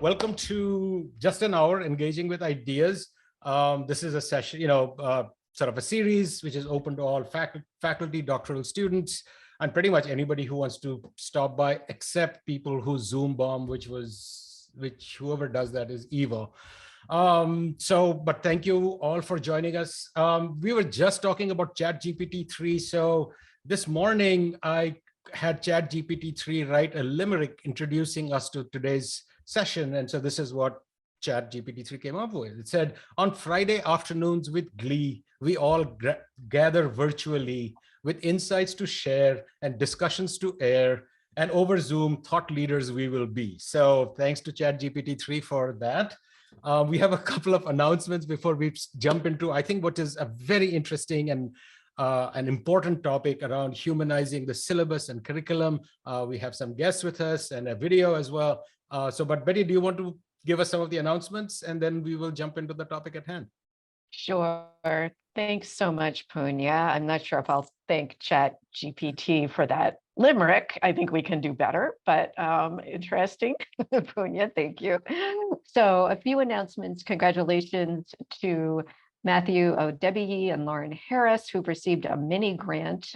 Welcome to Just an Hour Engaging with Ideas. This is a session, sort of a series which is open to all faculty, doctoral students, and pretty much anybody who wants to stop by, except people who Zoom bomb, which whoever does that is evil. But thank you all for joining us. We were just talking about ChatGPT-3. So this morning I had ChatGPT-3 write a limerick introducing us to today's session. And so this is what ChatGPT-3 came up with. It said, on Friday afternoons with glee, we all gather virtually with insights to share and discussions to air, and over Zoom, thought leaders we will be. So thanks to ChatGPT-3 for that. We have a couple of announcements before we jump into, I think, what is a very interesting and an important topic around humanizing the syllabus and curriculum. We have some guests with us and a video as well. But Betty, do you want to give us some of the announcements, and then we will jump into the topic at hand? Sure. Thanks so much, Punya. I'm not sure if I'll thank ChatGPT for that limerick. I think we can do better, but interesting. Punya, thank you. So a few announcements. Congratulations to Matthew O'Debbie and Lauren Harris, who've received a mini grant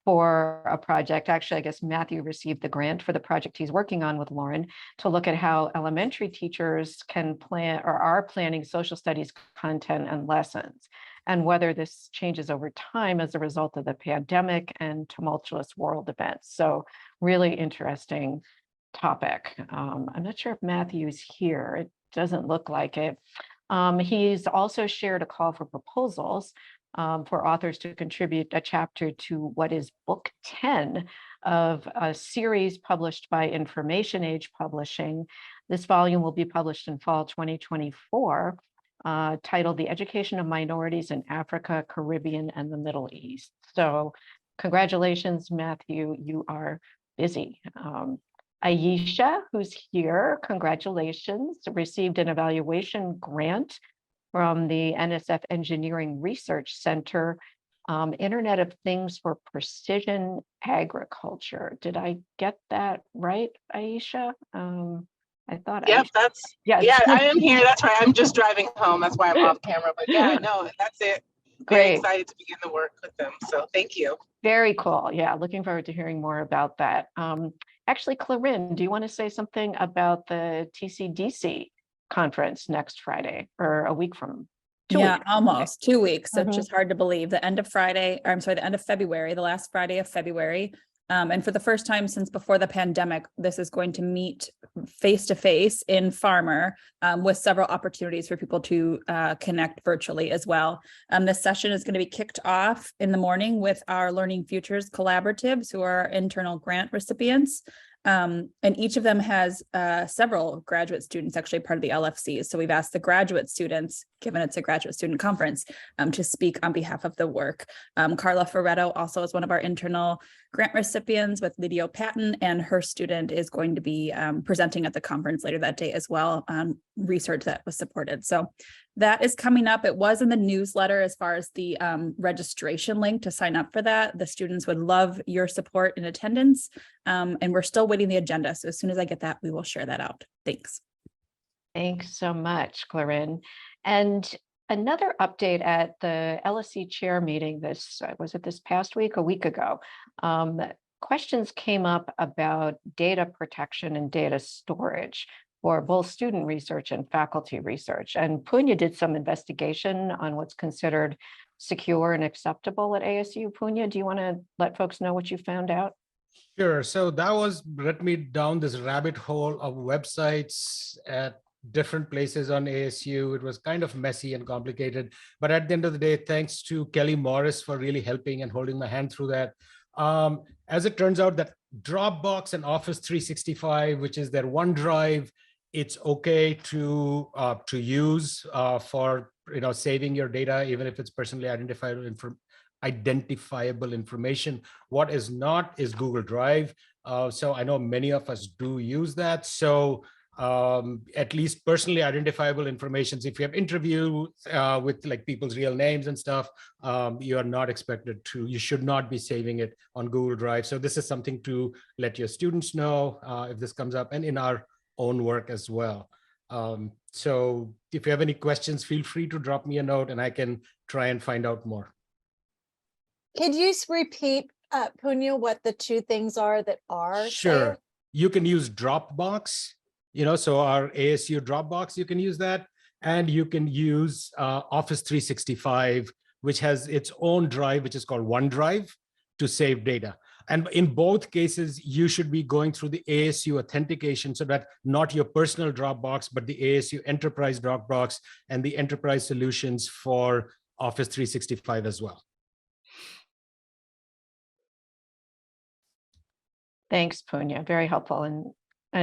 for a project. Actually, I guess Matthew received the grant for the project he's working on with Lauren to look at how elementary teachers can plan or are planning social studies content and lessons, and whether this changes over time as a result of the pandemic and tumultuous world events. So really interesting topic. I'm not sure if Matthew's here. It doesn't look like it. He's also shared a call for proposals for authors to contribute a chapter to what is book 10 of a series published by Information Age Publishing. This volume will be published in fall 2024, titled The Education of Minorities in Africa, Caribbean, and the Middle East. So congratulations, Matthew, you are busy. Aisha, who's here, congratulations, received an evaluation grant from the NSF Engineering Research Center, Internet of Things for Precision Agriculture. Did I get that right, Aisha? I thought. Yep, Aisha. Yeah, I am here. That's right. I'm just driving home. That's why I'm off camera. But yeah, no, that's it. Great. Very excited to begin the work with them. So thank you. Very cool. Yeah, looking forward to hearing more about that. Actually, Clarin, do you want to say something about the TCDC conference next Friday, or a week from 2 weeks? Almost 2 weeks. It's just hard to believe. The end of February, the last Friday of February. And for the first time since before the pandemic, this is going to meet face-to-face in Farmer, with several opportunities for people to connect virtually as well. This session is going to be kicked off in the morning with our Learning Futures collaboratives, who are internal grant recipients. And each of them has several graduate students, actually part of the LFCs. So we've asked the graduate students, given it's a graduate student conference, to speak on behalf of the work. Carla Ferretto also is one of our internal grant recipients with Lydio Patton, and her student is going to be presenting at the conference later that day as well on research that was supported. So that is coming up. It was in the newsletter as far as the registration link to sign up for that. The students would love your support in attendance, and we're still waiting the agenda. So as soon as I get that, we will share that out. Thanks. Thanks so much, Clarin. And another update at the LSE chair meeting, was it this past week, a week ago? Questions came up about data protection and data storage for both student research and faculty research. And Punya did some investigation on what's considered secure and acceptable at ASU. Punya, do you want to let folks know what you found out? Sure. So that led me down this rabbit hole of websites at different places on ASU. It was kind of messy and complicated, but at the end of the day, thanks to Kelly Morris for really helping and holding my hand through that. As it turns out, that Dropbox and Office 365, which is their OneDrive, it's okay to use for saving your data, even if it's personally identifiable information. What is not is Google Drive. So I know many of us do use that. So at least personally identifiable information. If you have interview with like people's real names and stuff, you are not expected to, you should not be saving it on Google Drive. So this is something to let your students know if this comes up. And in our own work as well. So if you have any questions, feel free to drop me a note and I can try and find out more. Could you repeat, Punya, what the two things are that are Sure. saved? You can use Dropbox, so our ASU Dropbox, you can use that. And you can use Office 365, which has its own drive, which is called OneDrive, to save data. And in both cases, you should be going through the ASU authentication, so that not your personal Dropbox, but the ASU Enterprise Dropbox and the enterprise solutions for Office 365 as well. Thanks, Punya. Very helpful. And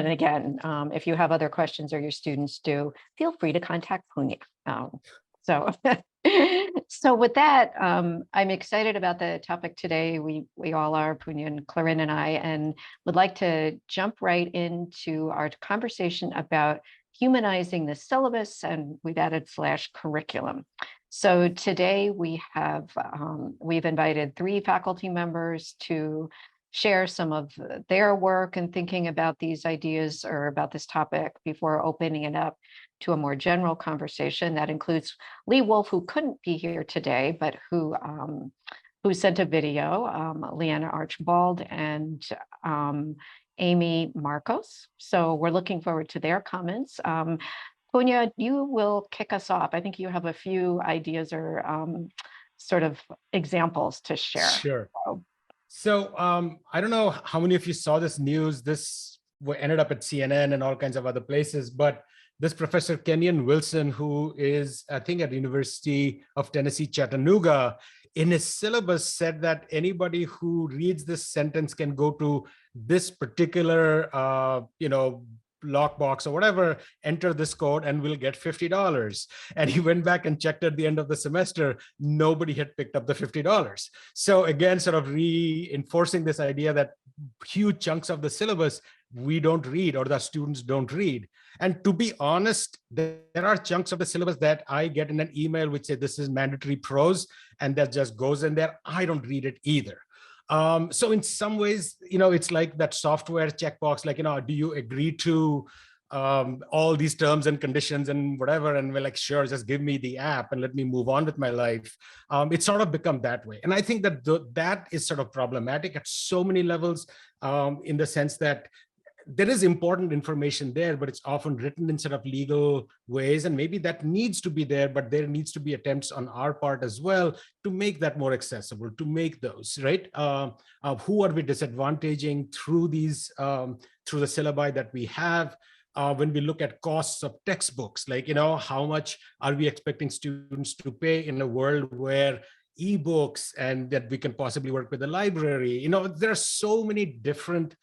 again, if you have other questions or your students do, feel free to contact Punya. So with that, I'm excited about the topic today. We all are, Punya and Clarin and I, and would like to jump right into our conversation about humanizing the syllabus, and we've added /curriculum. So today we've invited 3 faculty members to share some of their work and thinking about these ideas or about this topic before opening it up to a more general conversation. That includes Leigh Wolf, who couldn't be here today, but who sent a video, Leanna Archambault, and Amy Markos. So we're looking forward to their comments. Punya, you will kick us off. I think you have a few ideas or sort of examples to share. Sure. So I don't know how many of you saw this news. This ended up at CNN and all kinds of other places, but this Professor Kenyon Wilson, who is, I think, at University of Tennessee, Chattanooga, in his syllabus said that anybody who reads this sentence can go to this particular, lockbox or whatever, enter this code and we'll get $50. And he went back and checked at the end of the semester, nobody had picked up the $50. So again, sort of reinforcing this idea that huge chunks of the syllabus we don't read, or the students don't read. And to be honest, there are chunks of the syllabus that I get in an email which say this is mandatory prose, and that just goes in there. I don't read it either. So in some ways, it's like that software checkbox, like, do you agree to all these terms and conditions and whatever? And we're like, sure, just give me the app and let me move on with my life. It's sort of become that way. And I think that that is sort of problematic at so many levels, in the sense that there is important information there, but it's often written in sort of legal ways, and maybe that needs to be there, but there needs to be attempts on our part as well to make that more accessible, to make those, right? Who are we disadvantaging through these, through the syllabi that we have? When we look at costs of textbooks, like, how much are we expecting students to pay in a world where ebooks, and that we can possibly work with the library? There are so many different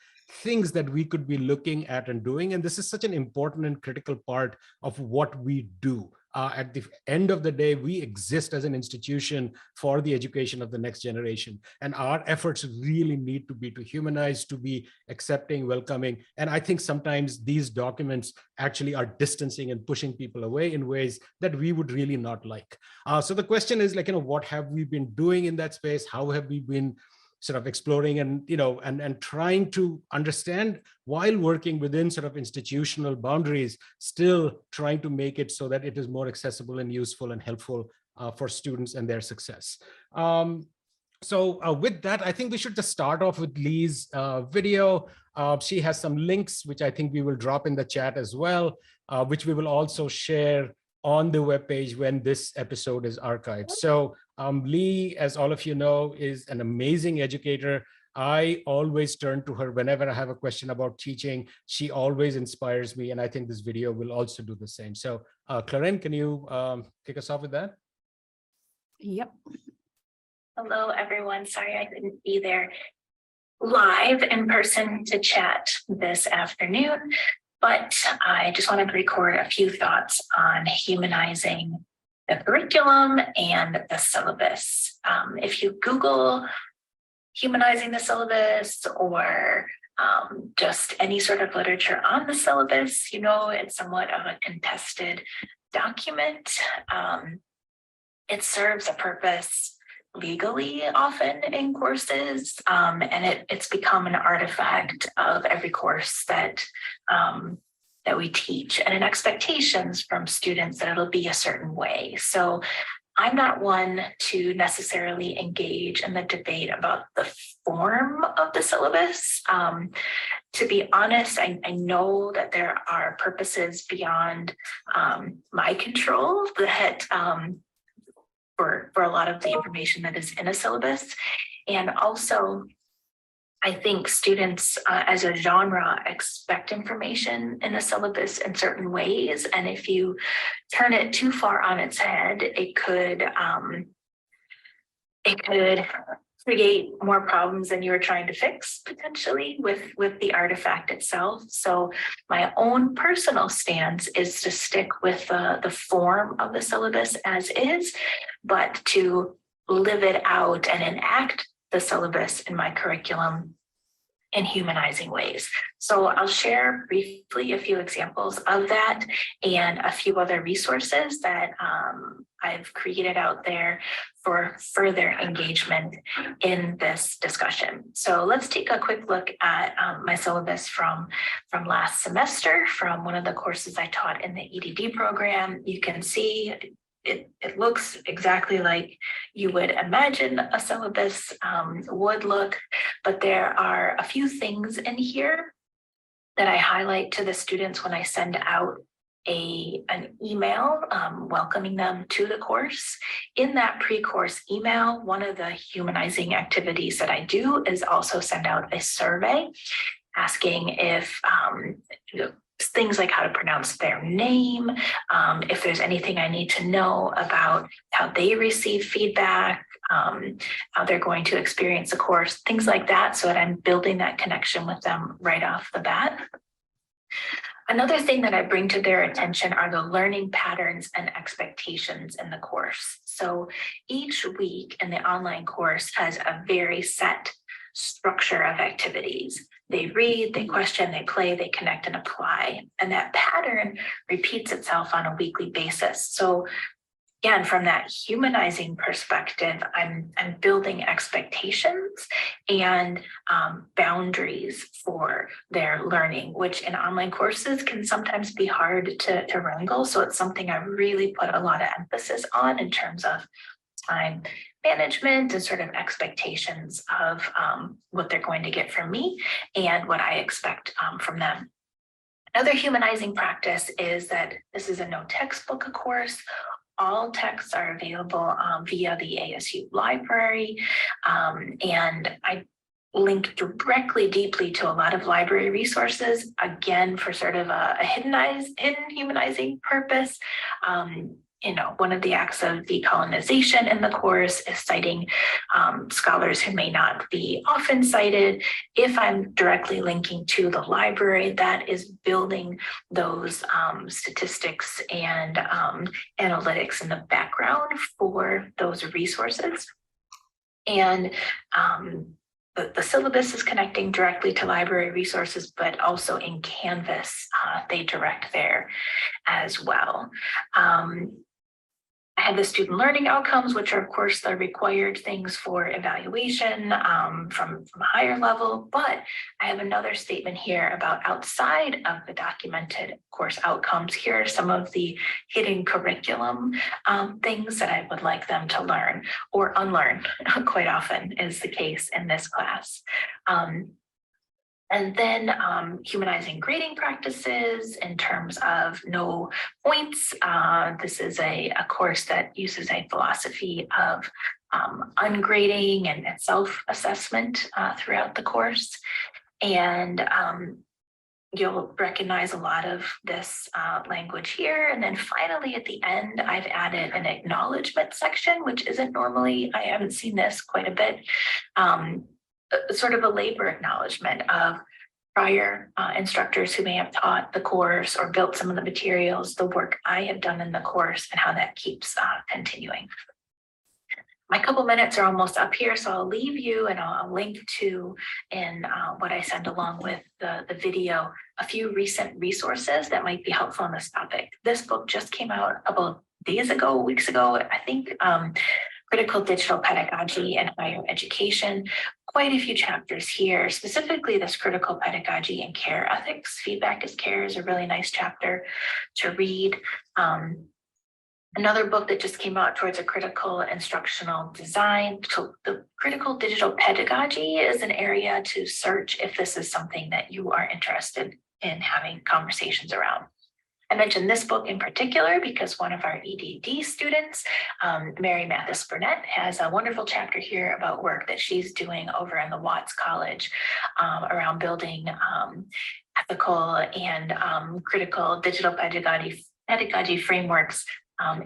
things that we could be looking at and doing. And this is such an important and critical part of what we do. At the end of the day, we exist as an institution for the education of the next generation. And our efforts really need to be to humanize, to be accepting, welcoming. And I think sometimes these documents actually are distancing and pushing people away in ways that we would really not like. So the question is, like, what have we been doing in that space? How have we been sort of exploring and, and trying to understand, while working within sort of institutional boundaries, still trying to make it so that it is more accessible and useful and helpful for students and their success. So with that, I think we should just start off with Leigh's video. She has some links, which I think we will drop in the chat as well, which we will also share on the webpage when this episode is archived. So Leigh, as all of you know, is an amazing educator. I always turn to her whenever I have a question about teaching. She always inspires me, and I think this video will also do the same. So Clarin, can you kick us off with that? Yep. Hello, everyone. Sorry I couldn't be there live in person to chat this afternoon, but I just wanted to record a few thoughts on humanizing the curriculum and the syllabus. If you Google humanizing the syllabus or just any sort of literature on the syllabus, it's somewhat of a contested document. It serves a purpose legally often in courses, and it's become an artifact of every course that that we teach and an expectations from students that it'll be a certain way. So I'm not one to necessarily engage in the debate about the form of the syllabus. To be honest, I know that there are purposes beyond my control that for a lot of the information that is in a syllabus. And also, I think students as a genre expect information in a syllabus in certain ways. And if you turn it too far on its head, it could create more problems than you were trying to fix potentially with the artifact itself. So my own personal stance is to stick with the form of the syllabus as is, but to live it out and enact the syllabus in my curriculum in humanizing ways. So I'll share briefly a few examples of that and a few other resources that I've created out there for further engagement in this discussion. So let's take a quick look at my syllabus from last semester from one of the courses I taught in the EDD program. You can see it looks exactly like you would imagine a syllabus would look, but there are a few things in here that I highlight to the students when I send out an email welcoming them to the course. In that pre-course email, one of the humanizing activities that I do is also send out a survey asking if things like how to pronounce their name, if there's anything I need to know about how they receive feedback, how they're going to experience the course, things like that, so that I'm building that connection with them right off the bat. Another thing that I bring to their attention are the learning patterns and expectations in the course. So each week in the online course has a very set structure of activities. They read, they question, they play, they connect and apply. And that pattern repeats itself on a weekly basis. So again, from that humanizing perspective, I'm building expectations and boundaries for their learning, which in online courses can sometimes be hard to wrangle. So it's something I really put a lot of emphasis on in terms of time management and sort of expectations of what they're going to get from me and what I expect from them. Another humanizing practice is that this is a no textbook course. All texts are available via the ASU library, and I link directly deeply to a lot of library resources, again, for sort of a hidden humanizing purpose. One of the acts of decolonization in the course is citing scholars who may not be often cited. If I'm directly linking to the library, that is building those statistics and analytics in the background for those resources. And the syllabus is connecting directly to library resources, but also in Canvas, they direct there as well. I have the student learning outcomes, which are, of course, the required things for evaluation from a higher level. But I have another statement here about outside of the documented course outcomes. Here are some of the hidden curriculum things that I would like them to learn or unlearn, quite often is the case in this class. And then humanizing grading practices in terms of no points. This is a course that uses a philosophy of ungrading and self-assessment throughout the course. And you'll recognize a lot of this language here. And then finally, at the end, I've added an acknowledgement section, which isn't normally, I haven't seen this quite a bit. Sort of a labor acknowledgement of prior instructors who may have taught the course or built some of the materials, the work I have done in the course, and how that keeps continuing. My couple minutes are almost up here, so I'll leave you and I'll link to in what I send along with the video, a few recent resources that might be helpful on this topic. This book just came out about days ago, weeks ago, I think. critical digital pedagogy and higher education. Quite a few chapters here, specifically this critical pedagogy and care ethics. Feedback is care is a really nice chapter to read. Another book that just came out towards a critical instructional design. So the critical digital pedagogy is an area to search if this is something that you are interested in having conversations around. I mentioned this book in particular because one of our EDD students, Mary Mathis Burnett, has a wonderful chapter here about work that she's doing over in the Watts College around building ethical and critical digital pedagogy frameworks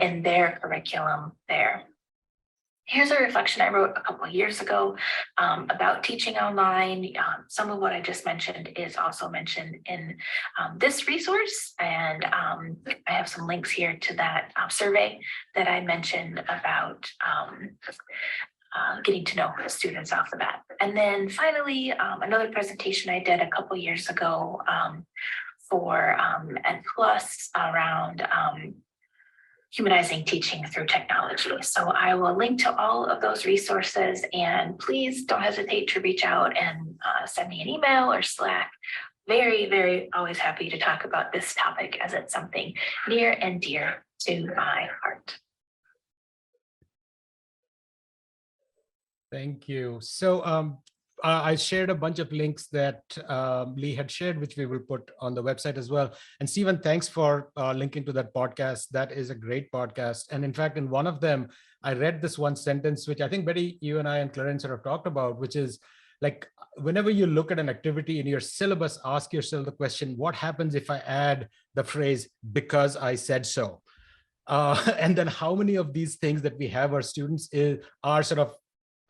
in their curriculum there. Here's a reflection I wrote a couple of years ago about teaching online. Some of what I just mentioned is also mentioned in this resource. And I have some links here to that survey that I mentioned about getting to know the students off the bat. And then finally, another presentation I did a couple of years ago for Ed Plus around humanizing teaching through technology. So I will link to all of those resources, and please don't hesitate to reach out and send me an email or Slack. Very, very always happy to talk about this topic as it's something near and dear to my heart. Thank you. So I shared a bunch of links that Leigh had shared, which we will put on the website as well. And Stephen, thanks for linking to that podcast. That is a great podcast. And in fact, in one of them, I read this one sentence, which I think, Betty, you and I and Clarence have talked about, which is like, whenever you look at an activity in your syllabus, ask yourself the question, what happens if I add the phrase, because I said so? And then how many of these things that we have our students are sort of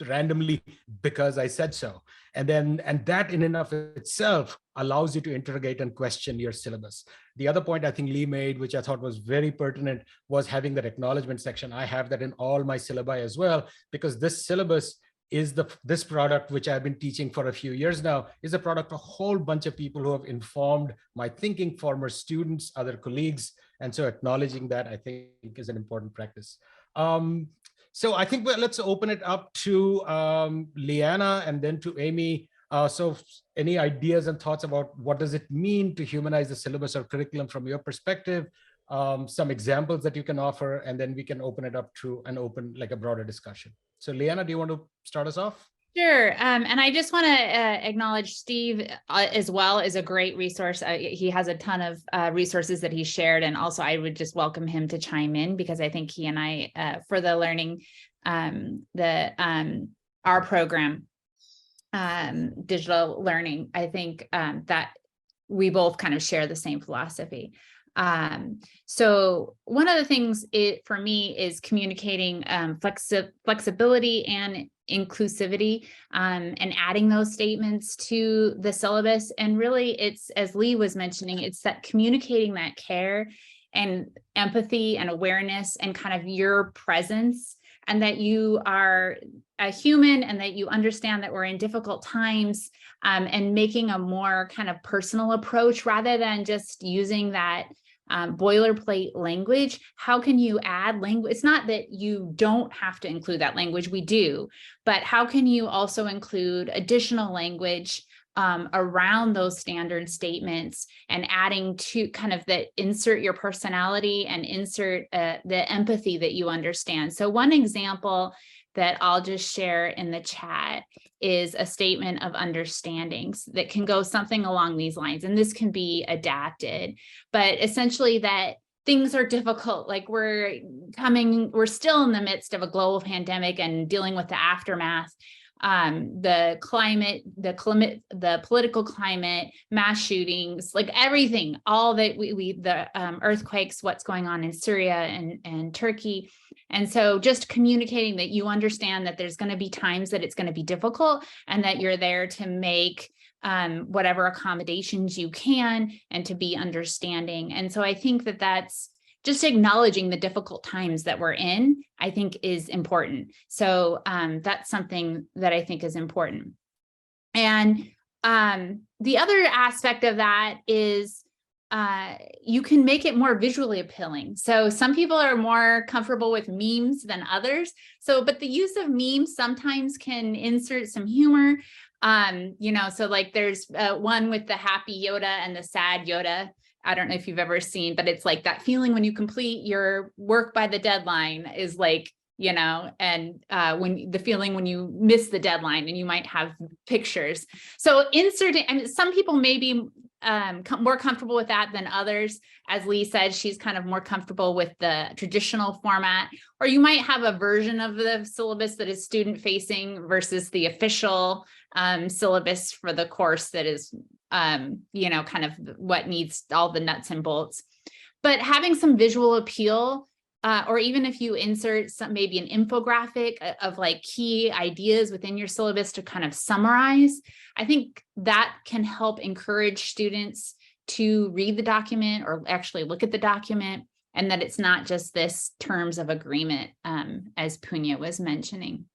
randomly because I said so. And that in and of itself allows you to interrogate and question your syllabus. The other point I think Leigh made, which I thought was very pertinent, was having that acknowledgement section. I have that in all my syllabi as well, because this syllabus is this product, which I've been teaching for a few years now, is a product of a whole bunch of people who have informed my thinking, former students, other colleagues. And so acknowledging that, I think, is an important practice. So I think let's open it up to Leanna and then to Amy. So any ideas and thoughts about what does it mean to humanize the syllabus or curriculum from your perspective? Some examples that you can offer, and then we can open it up to a broader discussion. So Leanna, do you want to start us off? Sure. And I just want to acknowledge Steve as well as a great resource. He has a ton of resources that he shared. And also I would just welcome him to chime in, because I think he and I, for the learning, our program, digital learning, I think that we both kind of share the same philosophy. So one of the things for me is communicating flexibility and inclusivity, and adding those statements to the syllabus. And really it's, as Leigh was mentioning, it's that communicating that care and empathy and awareness and kind of your presence, and that you are a human and that you understand that we're in difficult times, and making a more kind of personal approach rather than just using that boilerplate language. How can you add language? It's not that you don't have to include that language, we do, but how can you also include additional language around those standard statements and adding to kind of the insert your personality and insert the empathy that you understand. So one example that I'll just share in the chat is a statement of understandings that can go something along these lines. And this can be adapted, but essentially that things are difficult. Like we're still in the midst of a global pandemic and dealing with the aftermath. The climate, the political climate, mass shootings, like everything, all that the earthquakes, what's going on in Syria and Turkey. And so just communicating that you understand that there's going to be times that it's going to be difficult and that you're there to make whatever accommodations you can and to be understanding. And so I think that that's just acknowledging the difficult times that we're in, I think is important. So that's something that I think is important. And the other aspect of that is you can make it more visually appealing. So some people are more comfortable with memes than others. So, but the use of memes sometimes can insert some humor. So like there's one with the happy Yoda and the sad Yoda. I don't know if you've ever seen, but it's like that feeling when you complete your work by the deadline is like, and when the feeling when you miss the deadline, and you might have pictures. So inserting, I mean, some people may be more comfortable with that than others. As Leigh said, she's kind of more comfortable with the traditional format, or you might have a version of the syllabus that is student facing versus the official syllabus for the course that is, kind of what needs all the nuts and bolts. But having some visual appeal, or even if you insert maybe an infographic of like key ideas within your syllabus to kind of summarize, I think that can help encourage students to read the document or actually look at the document, and that it's not just this terms of agreement, as Punya was mentioning.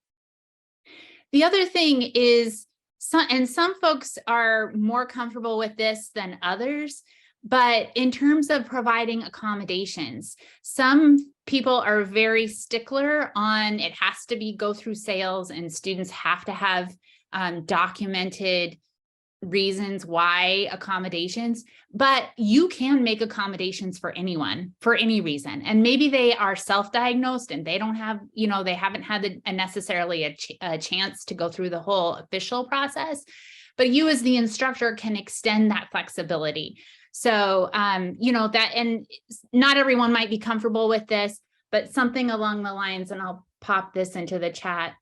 The other thing is, some folks are more comfortable with this than others, but in terms of providing accommodations, some people are very stickler on it has to go through sales, and students have to have documented reasons why accommodations, but you can make accommodations for anyone for any reason. And maybe they are self-diagnosed and they don't have, they haven't had necessarily a chance to go through the whole official process, but you as the instructor can extend that flexibility. So, that, and not everyone might be comfortable with this, but something along the lines, and I'll pop this into the chat,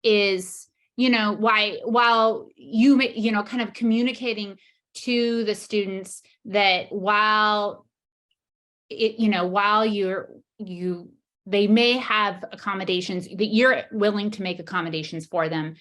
is, while you may, kind of communicating to the students that while they may have accommodations, that you're willing to make accommodations for them.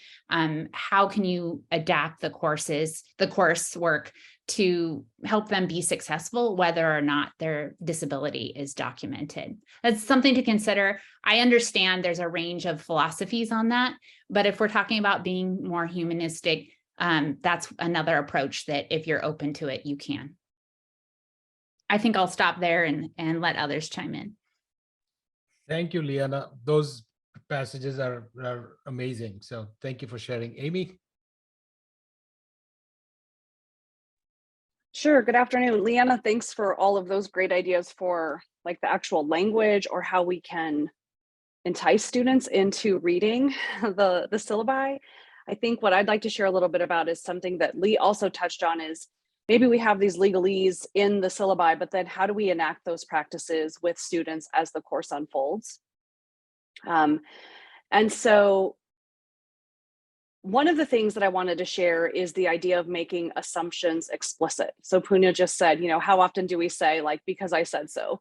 How can you adapt the coursework to help them be successful, whether or not their disability is documented? That's something to consider. I understand there's a range of philosophies on that, but if we're talking about being more humanistic, that's another approach that if you're open to it, you can. I think I'll stop there and let others chime in. Thank you, Leanna. Those passages are amazing. So thank you for sharing. Amy? Sure. Good afternoon. Leanna, thanks for all of those great ideas for like the actual language or how we can entice students into reading the syllabi. I think what I'd like to share a little bit about is something that Leigh also touched on, is maybe we have these legalese in the syllabi, but then how do we enact those practices with students as the course unfolds? And so one of the things that I wanted to share is the idea of making assumptions explicit. So Punya just said, how often do we say like, because I said so?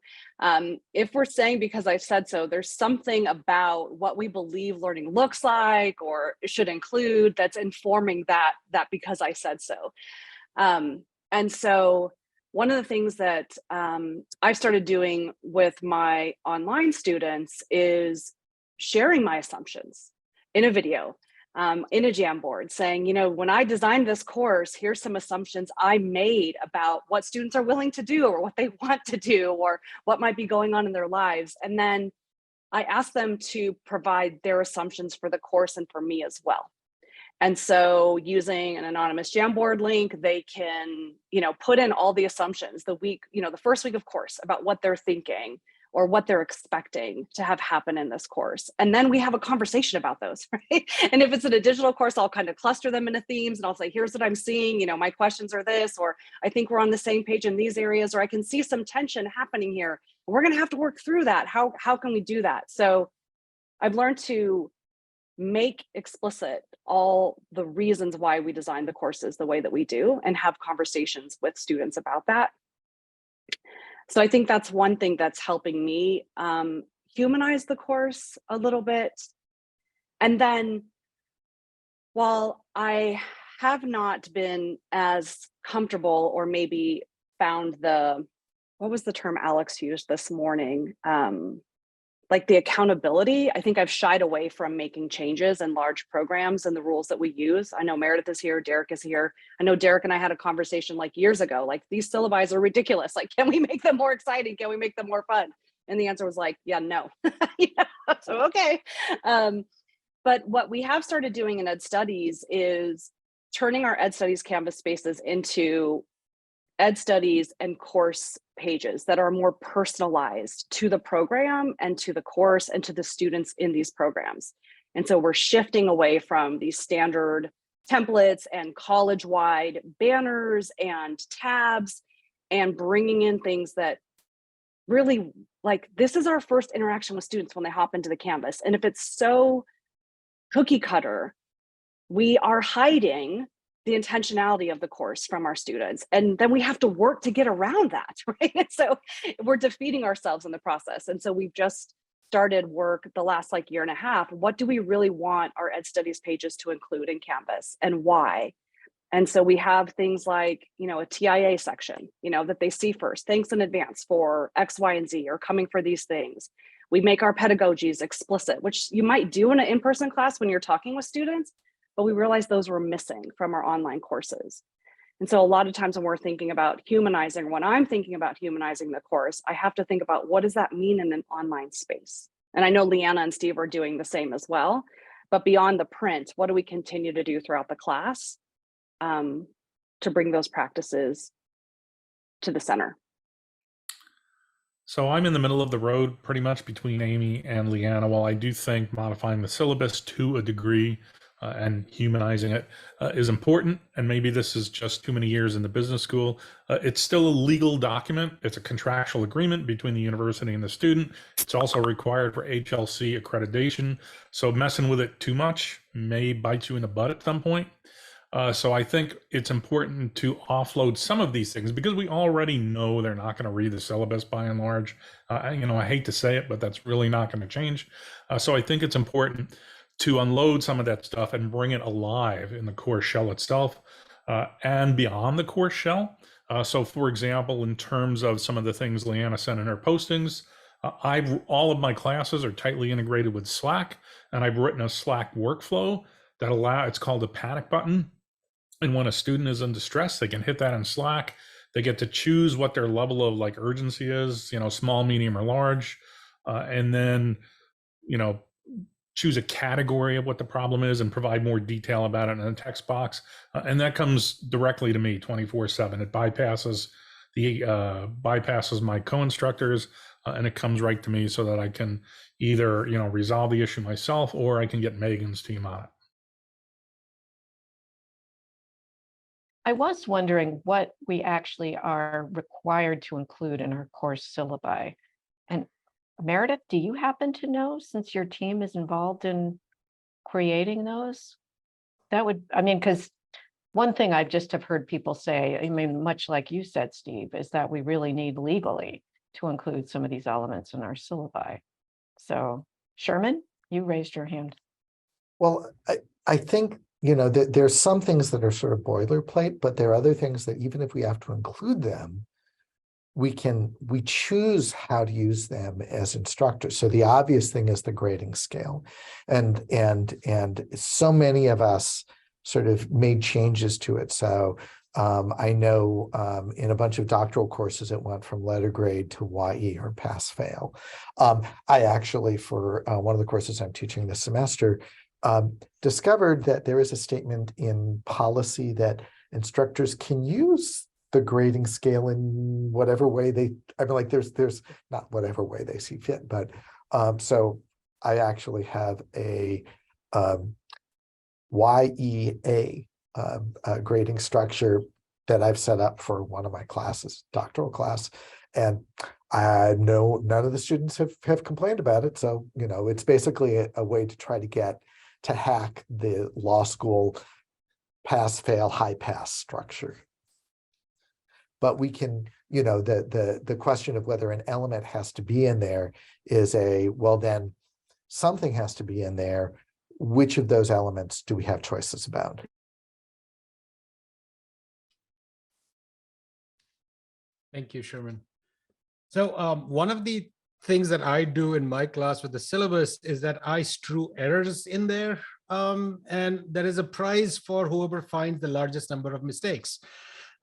If we're saying because I said so, there's something about what we believe learning looks like or should include that's informing that because I said so. And so one of the things that I've started doing with my online students is sharing my assumptions in a video, in a Jamboard, saying, when I designed this course, here's some assumptions I made about what students are willing to do or what they want to do or what might be going on in their lives. And then I ask them to provide their assumptions for the course and for me as well. And so using an anonymous Jamboard link, they can, put in all the assumptions the first week of course about what they're thinking or what they're expecting to have happen in this course. And then we have a conversation about those, right? And if it's in a digital course, I'll kind of cluster them into themes and I'll say, here's what I'm seeing, my questions are this, or I think we're on the same page in these areas, or I can see some tension happening here. We're gonna have to work through that. How can we do that? So I've learned to make explicit all the reasons why we design the courses the way that we do and have conversations with students about that. So I think that's one thing that's helping me humanize the course a little bit. And then while I have not been as comfortable or maybe found what was the term Alex used this morning? like the accountability, I think I've shied away from making changes in large programs and the rules that we use. I know Meredith is here, Derek is here. I know Derek and I had a conversation like years ago, like these syllabi are ridiculous. Like, can we make them more exciting? Can we make them more fun? And the answer was like, yeah, no. So, okay. But what we have started doing in Ed Studies is turning our Ed Studies Canvas spaces into Ed Studies and course pages that are more personalized to the program and to the course and to the students in these programs. And so we're shifting away from these standard templates and college-wide banners and tabs and bringing in things that really, like, this is our first interaction with students when they hop into the Canvas. And if it's so cookie cutter, we are hiding the intentionality of the course from our students. And then we have to work to get around that, right? And so we're defeating ourselves in the process. And so we've just started work the last like year and a half. What do we really want our Ed Studies pages to include in Canvas and why? And so we have things like, you know, a TIA section, you know, that they see first. Thanks in advance for X, Y, and Z, or coming for these things. We make our pedagogies explicit, which you might do in an in-person class when you're talking with students, but we realized those were missing from our online courses. And so a lot of times when we're thinking about humanizing, when I'm thinking about humanizing the course, I have to think about what does that mean in an online space? And I know Leanna and Steve are doing the same as well, but beyond the print, what do we continue to do throughout the class to bring those practices to the center? So I'm in the middle of the road pretty much between Amy and Leanna. While I do think modifying the syllabus to a degree and humanizing it is important, and maybe this is just too many years in the business school, it's still a legal document. It's a contractual agreement between the university and the student. It's also required for HLC accreditation. So messing with it too much may bite you in the butt at some point. So I think it's important to offload some of these things because we already know they're not going to read the syllabus by and large. You know, I hate to say it, but that's really not going to change. So I think it's important to unload some of that stuff and bring it alive in the course shell itself and beyond the course shell. So for example, in terms of some of the things Leanna sent in her postings, all of my classes are tightly integrated with Slack, and I've written a Slack workflow that it's called a panic button. And when a student is in distress, they can hit that in Slack. They get to choose what their level of like urgency is, you know, small, medium, or large. And then, you know, choose a category of what the problem is and provide more detail about it in a text box. And that comes directly to me 24/7. It bypasses my co-instructors and it comes right to me so that I can either, you know, resolve the issue myself or I can get Megan's team on it. I was wondering what we actually are required to include in our course syllabi. And Meredith, do you happen to know, since your team is involved in creating those? That would, I mean, because one thing I just have heard people say, I mean, much like you said, Steve, is that we really need legally to include some of these elements in our syllabi. So Sherman, you raised your hand. Well, I think, you know, there's some things that are sort of boilerplate, but there are other things that even if we have to include them, we choose how to use them as instructors. So the obvious thing is the grading scale. And so many of us sort of made changes to it. So I know in a bunch of doctoral courses, it went from letter grade to YE or pass fail. I actually, for one of the courses I'm teaching this semester, discovered that there is a statement in policy that instructors can use the grading scale in whatever way I mean, like there's not whatever way they see fit, but so I actually have a YEA grading structure that I've set up for one of my classes, doctoral class, and I know none of the students have complained about it. So, you know, it's basically a way to try to hack the law school pass fail high pass structure. But we can, you know, the question of whether an element has to be in there is well, then something has to be in there. Which of those elements do we have choices about? Thank you, Sherman. So one of the things that I do in my class with the syllabus is that I strew errors in there. And there is a prize for whoever finds the largest number of mistakes.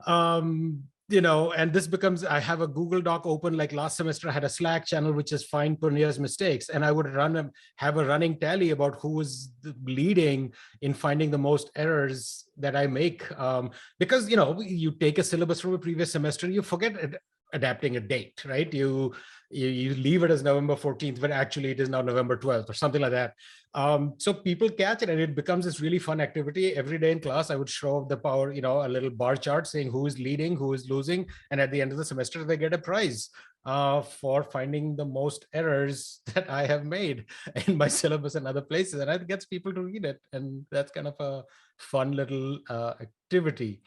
And this becomes, I have a Google Doc open, like last semester I had a Slack channel, which is Find Punya's Mistakes. And I would have a running tally about who is leading in finding the most errors that I make. Because, you take a syllabus from a previous semester, you forget adapting a date, right? You leave it as November 14th, but actually it is now November 12th or something like that. So people catch it, and it becomes this really fun activity. Every day in class, I would show up the power, a little bar chart saying who is leading, who is losing. And at the end of the semester, they get a prize for finding the most errors that I have made in my syllabus and other places. And it gets people to read it. And that's kind of a fun little activity.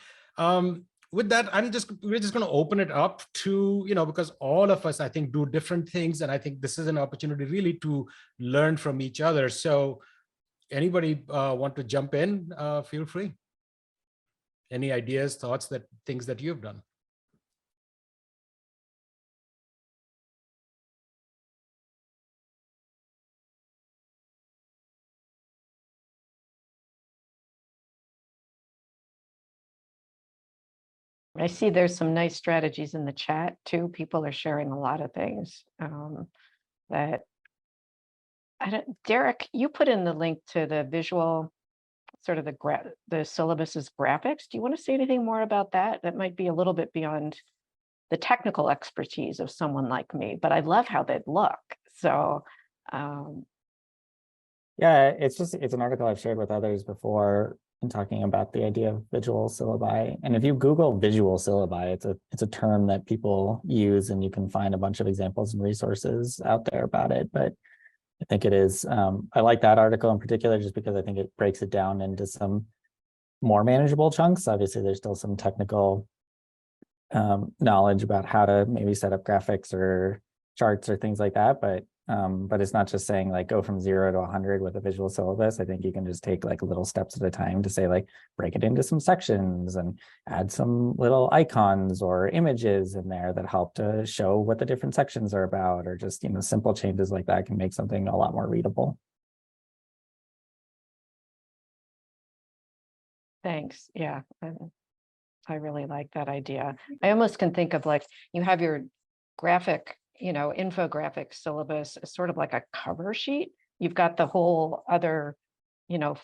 With that, we're just going to open it up to, because all of us, I think, do different things. And I think this is an opportunity really to learn from each other. So anybody want to jump in, feel free. Any ideas, thoughts, things that you've done? I see there's some nice strategies in the chat too. People are sharing a lot of things that Derek, you put in the link to the visual, sort of the syllabus's graphics. Do you want to say anything more about that? That might be a little bit beyond the technical expertise of someone like me, but I love how they look. So yeah, it's an article I've shared with others before, in talking about the idea of visual syllabi. And if you Google visual syllabi, it's a term that people use, and you can find a bunch of examples and resources out there about it. But I think it is, I like that article in particular, just because I think it breaks it down into some more manageable chunks. Obviously, there's still some technical knowledge about how to maybe set up graphics or charts or things like that. But it's not just saying like go from 0 to 100 with a visual syllabus. I think you can just take like little steps at a time to say like break it into some sections and add some little icons or images in there that help to show what the different sections are about, or just, simple changes like that can make something a lot more readable. thanks. Yeah, I really like that idea. I almost can think of like you have your graphic, infographic syllabus is sort of like a cover sheet. You've got the whole other,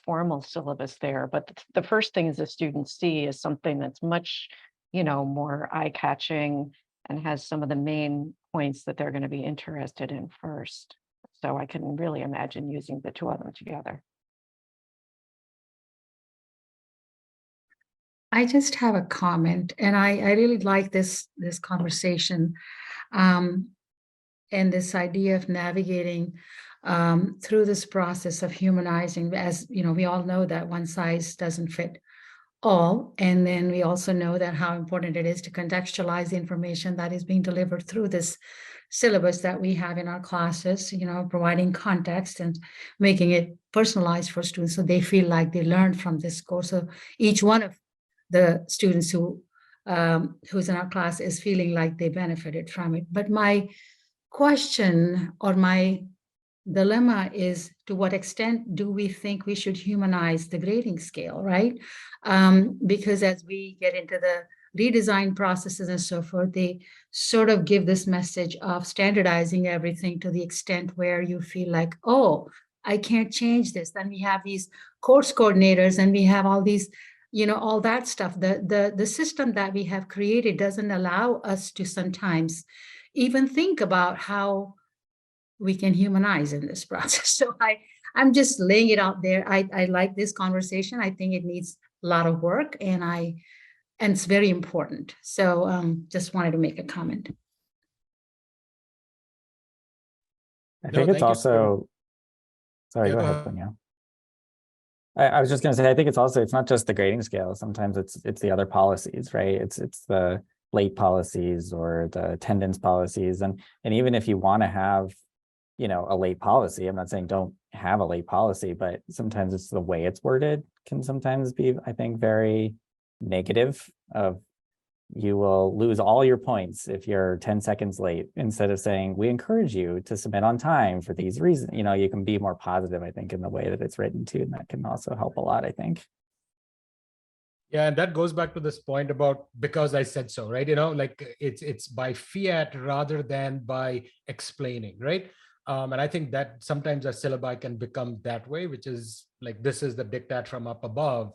formal syllabus there, but the first things the students see is something that's much, more eye-catching and has some of the main points that they're going to be interested in first. So I can really imagine using the two of them together. I just have a comment, and I really like this conversation. And this idea of navigating through this process of humanizing, as we all know that one size doesn't fit all. And then we also know that how important it is to contextualize the information that is being delivered through this syllabus that we have in our classes, providing context and making it personalized for students so they feel like they learned from this course. So each one of the students who's in our class is feeling like they benefited from it. But my question or my dilemma is, to what extent do we think we should humanize the grading scale, right? Because as we get into the redesign processes and so forth, they sort of give this message of standardizing everything to the extent where you feel like, oh, I can't change this. Then we have these course coordinators and we have all these, all that stuff. The system that we have created doesn't allow us to sometimes even think about how we can humanize in this process. So I'm just laying it out there. I like this conversation. I think it needs a lot of work, and it's very important. So just wanted to make a comment. I think it's also, sorry, go ahead, Punya. I was just going to say, I think it's not just the grading scale. Sometimes it's the other policies, right? It's the late policies or the attendance policies. And even if you want to have, a late policy, I'm not saying don't have a late policy, but sometimes it's the way it's worded can sometimes be, I think, very negative of, you will lose all your points if you're 10 seconds late, instead of saying, we encourage you to submit on time for these reasons. You know, you can be more positive, I think, in the way that it's written too, and that can also help a lot, I think. Yeah, and that goes back to this point about because I said so, right? You know, like it's by fiat rather than by explaining, right? And I think that sometimes a syllabi can become that way, which is like, this is the diktat from up above,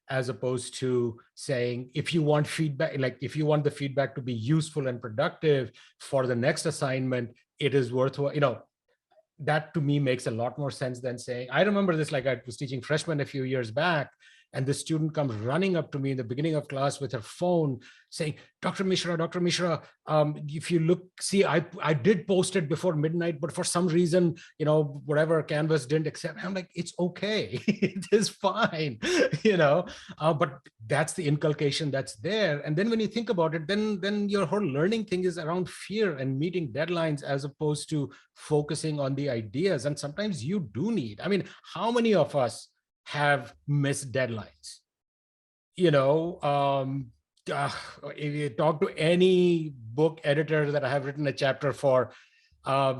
as opposed to saying, if you want feedback, like if you want the feedback to be useful and productive for the next assignment, it is worthwhile, you know. That to me makes a lot more sense than saying, I remember this, like I was teaching freshmen a few years back, and the student comes running up to me in the beginning of class with her phone saying, Dr. Mishra, if you look, see, I did post it before midnight, but for some reason, you know, whatever, Canvas didn't accept. I'm like, it's okay. It is fine, you know, but that's the inculcation that's there. And then when you think about it, then your whole learning thing is around fear and meeting deadlines, as opposed to focusing on the ideas. And sometimes you do need, I mean, how many of us have missed deadlines? You know, if you talk to any book editor that I have written a chapter for,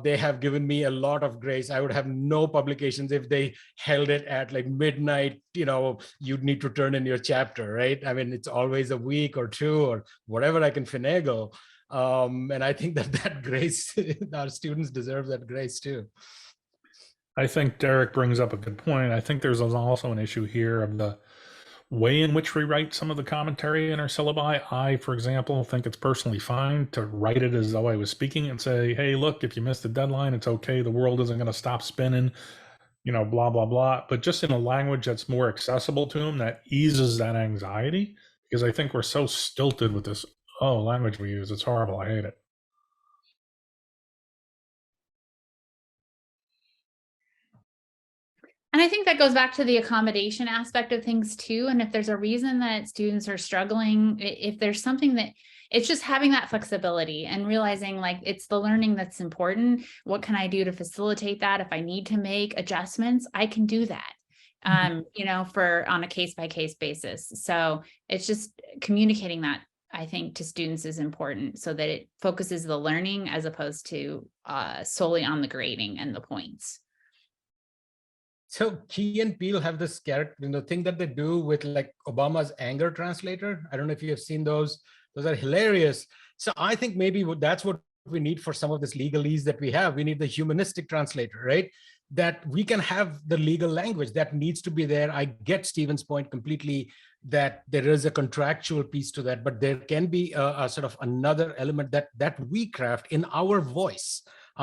they have given me a lot of grace. I would have no publications if they held it at like midnight, you know, you'd need to turn in your chapter, right? I mean, it's always a week or two or whatever I can finagle. And I think that grace, our students deserve that grace too. I think Derek brings up a good point. I think there's also an issue here of the way in which we write some of the commentary in our syllabi. I, for example, think it's personally fine to write it as though I was speaking and say, hey, look, if you missed the deadline, it's okay. The world isn't going to stop spinning, you know, blah, blah, blah. But just in a language that's more accessible to them, that eases that anxiety, because I think we're so stilted with this, language we use. It's horrible. I hate it. And I think that goes back to the accommodation aspect of things too. And if there's a reason that students are struggling, if there's something that, it's just having that flexibility and realizing like it's the learning that's important. What can I do to facilitate that? If I need to make adjustments, I can do that, you know, on a case-by-case basis. So it's just communicating that, I think, to students is important so that it focuses the learning as opposed to solely on the grading and the points. So Key and Peele have this character, you know, thing that they do with like Obama's anger translator. I don't know if you have seen those. Those are hilarious. So I think maybe that's what we need for some of this legalese that we have. We need the humanistic translator, right? That we can have the legal language that needs to be there. I get Stephen's point completely that there is a contractual piece to that, but there can be a sort of another element that we craft in our voice.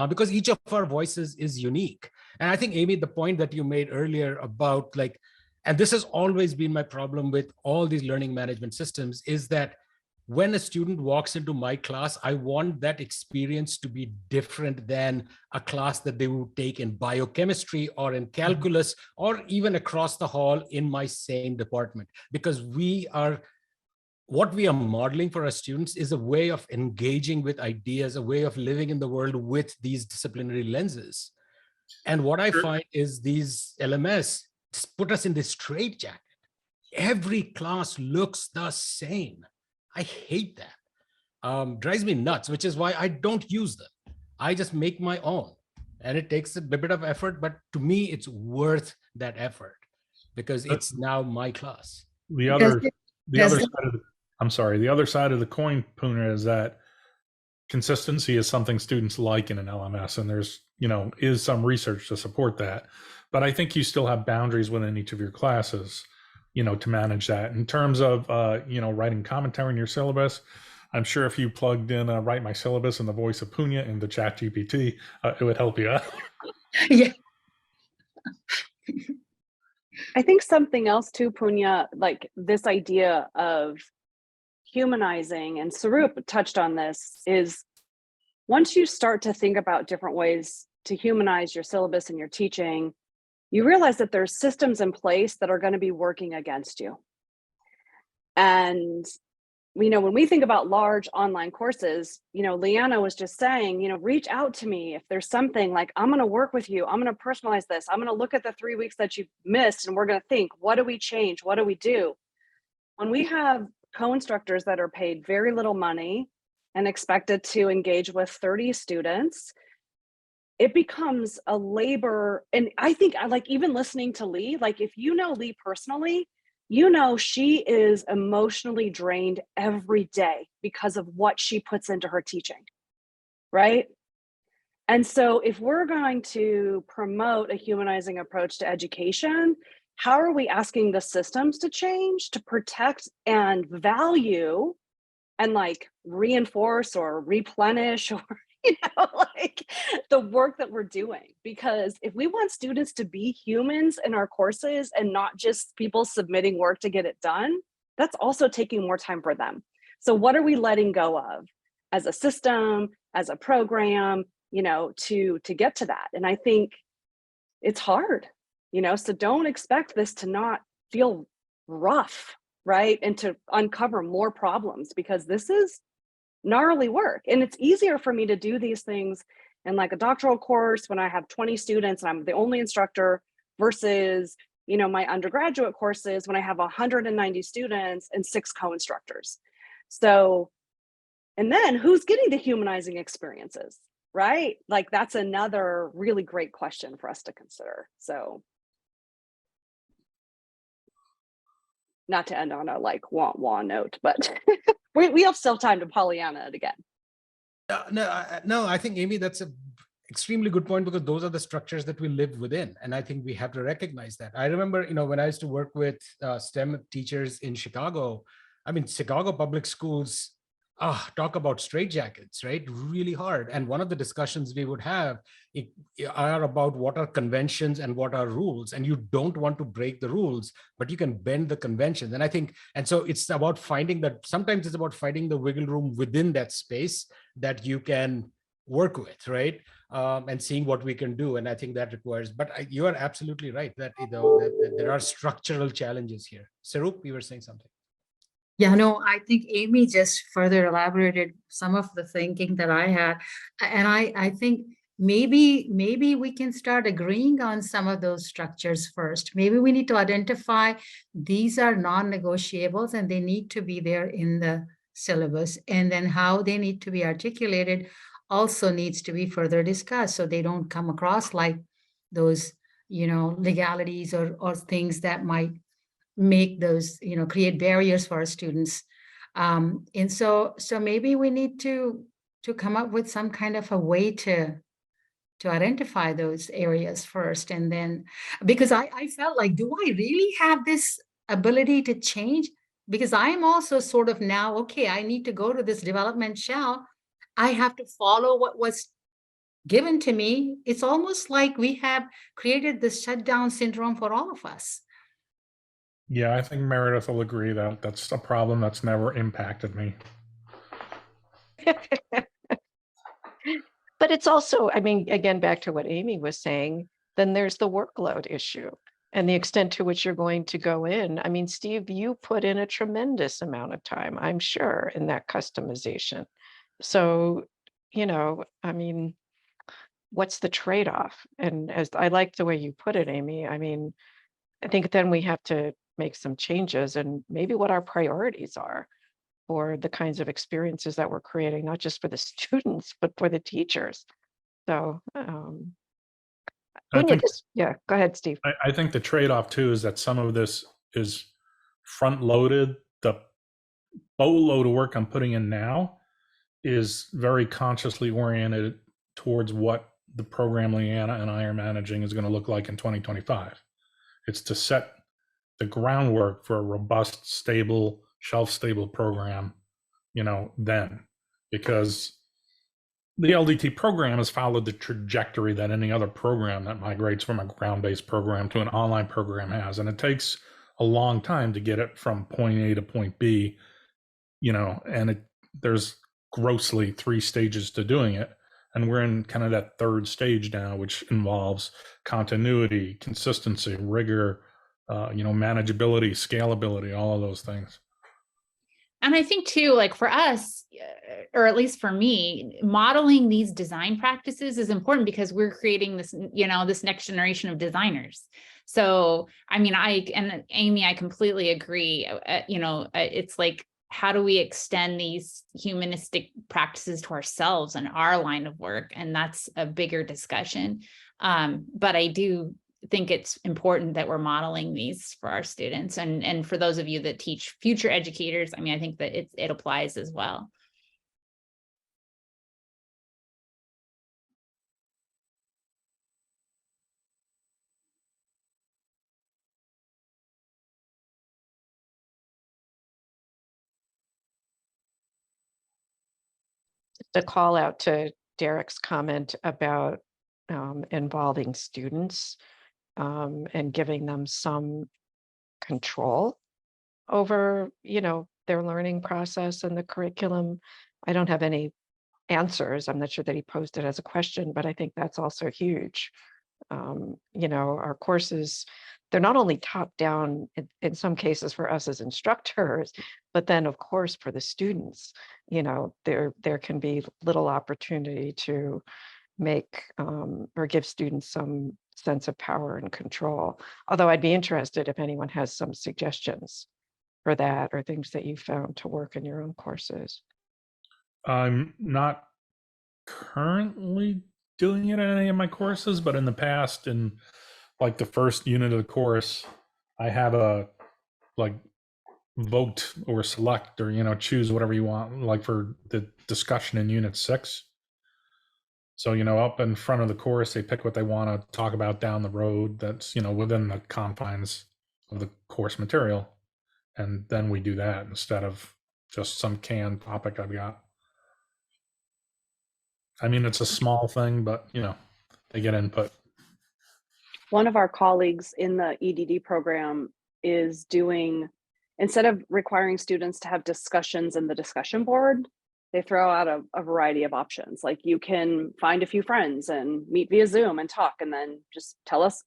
Because each of our voices is unique. And I think, Amy, the point that you made earlier about like, and this has always been my problem with all these learning management systems, is that when a student walks into my class, I want that experience to be different than a class that they would take in biochemistry or in calculus or even across the hall in my same department, because what we are modeling for our students is a way of engaging with ideas, a way of living in the world with these disciplinary lenses. And what I find is these LMS put us in this straitjacket. Every class looks the same. I hate that. Drives me nuts, which is why I don't use them. I just make my own. And it takes a bit of effort, but to me, it's worth that effort because it's now my class. The other side of the coin, Punya, is that consistency is something students like in an LMS, and there's, you know, is some research to support that. But I think you still have boundaries within each of your classes, you know, to manage that. In terms of, you know, writing commentary in your syllabus, I'm sure if you plugged in write my syllabus in the voice of Punya into ChatGPT, it would help you out. Yeah. I think something else too, Punya, like this idea of humanizing, and Sarup touched on this, is once you start to think about different ways to humanize your syllabus and your teaching, you realize that there's systems in place that are going to be working against you. And, you know, when we think about large online courses, you know, Leanna was just saying, you know, reach out to me if there's something like, I'm going to work with you. I'm going to personalize this. I'm going to look at the 3 weeks that you've missed and we're going to think, what do we change? What do we do? When we have co-instructors that are paid very little money and expected to engage with 30 students, it becomes a labor. And I think, like, even listening to Leigh, like, if you know Leigh personally, you know she is emotionally drained every day because of what she puts into her teaching, right? And so if we're going to promote a humanizing approach to education, how are we asking the systems to change to protect and value and like reinforce or replenish or, you know, like the work that we're doing? Because if we want students to be humans in our courses and not just people submitting work to get it done, that's also taking more time for them. So what are we letting go of as a system, as a program, you know, to get to that? And I think it's hard, you know, so don't expect this to not feel rough, right? And to uncover more problems, because this is gnarly work. And it's easier for me to do these things in like a doctoral course when I have 20 students and I'm the only instructor versus, you know, my undergraduate courses when I have 190 students and 6 co-instructors. So, and then who's getting the humanizing experiences, right? Like that's another really great question for us to consider. So not to end on a like wah note, but we have still time to Pollyanna it again. No, I think, Amy, that's an extremely good point, because those are the structures that we live within. And I think we have to recognize that. I remember, you know, when I used to work with STEM teachers in Chicago, I mean, Chicago public schools, talk about straitjackets, right? Really hard. And one of the discussions we would have are about what are conventions and what are rules. And you don't want to break the rules, but you can bend the conventions. And I think, and so it's about finding that, sometimes it's about finding the wiggle room within that space that you can work with, right? And seeing what we can do. And I think that requires, but you are absolutely right that, you know, that there are structural challenges here. Sarup, you were saying something. Yeah, no, I think Amy just further elaborated some of the thinking that I had. And I think maybe we can start agreeing on some of those structures first. Maybe we need to identify these are non-negotiables and they need to be there in the syllabus. And then how they need to be articulated also needs to be further discussed, so they don't come across like those, you know, legalities or things that might make those, you know, create barriers for our students. And so maybe we need to come up with some kind of a way to identify those areas first. And then, because I felt like, do I really have this ability to change? Because I'm also sort of now, okay, I need to go to this development shell. I have to follow what was given to me. It's almost like we have created this shutdown syndrome for all of us. Yeah, I think Meredith will agree that that's a problem that's never impacted me. But it's also, I mean, again, back to what Amy was saying, then there's the workload issue and the extent to which you're going to go in. I mean, Steve, you put in a tremendous amount of time, I'm sure, in that customization. So, you know, I mean, what's the trade-off? And as I like the way you put it, Amy, I mean, I think then we have to make some changes and maybe what our priorities are for the kinds of experiences that we're creating, not just for the students, but for the teachers. So, yeah, go ahead, Steve. I think the trade-off too is that some of this is front-loaded. The boatload of work I'm putting in now is very consciously oriented towards what the program Leanna and I are managing is going to look like in 2025. It's to set the groundwork for a robust, stable, shelf-stable program, you know, then, because the LDT program has followed the trajectory that any other program that migrates from a ground-based program to an online program has. And it takes a long time to get it from point A to point B, you know, and there's grossly 3 stages to doing it. And we're in kind of that 3rd stage now, which involves continuity, consistency, rigor, you know, manageability, scalability, all of those things. And I think too, like for us, or at least for me, modeling these design practices is important because we're creating this, you know, this next generation of designers. So, I mean, and Amy, I completely agree. You know, it's like how do we extend these humanistic practices to ourselves and our line of work? And that's a bigger discussion. But I do think it's important that we're modeling these for our students. And for those of you that teach future educators, I mean, I think that it applies as well. To call out to Derek's comment about involving students and giving them some control over, their learning process and the curriculum. I don't have any answers. I'm not sure that he posed it as a question, but I think that's also huge. Our courses, they're not only top down in some cases for us as instructors, but then of course for the students, there can be little opportunity to make or give students some sense of power and control. Although I'd be interested if anyone has some suggestions for that or things that you found to work in your own courses. I'm not currently doing it in any of my courses, but in the past, in like the first unit of the course, I have a vote or select or choose whatever you want, like for the discussion in unit 6. So up in front of the course, they pick what they want to talk about down the road that's within the confines of the course material, and then we do that instead of just some canned topic I've got. I mean, it's a small thing, but they get input. One of our colleagues in the EDD program is doing, instead of requiring students to have discussions in the discussion board, they throw out a variety of options. Like you can find a few friends and meet via Zoom and talk, and then just tell us,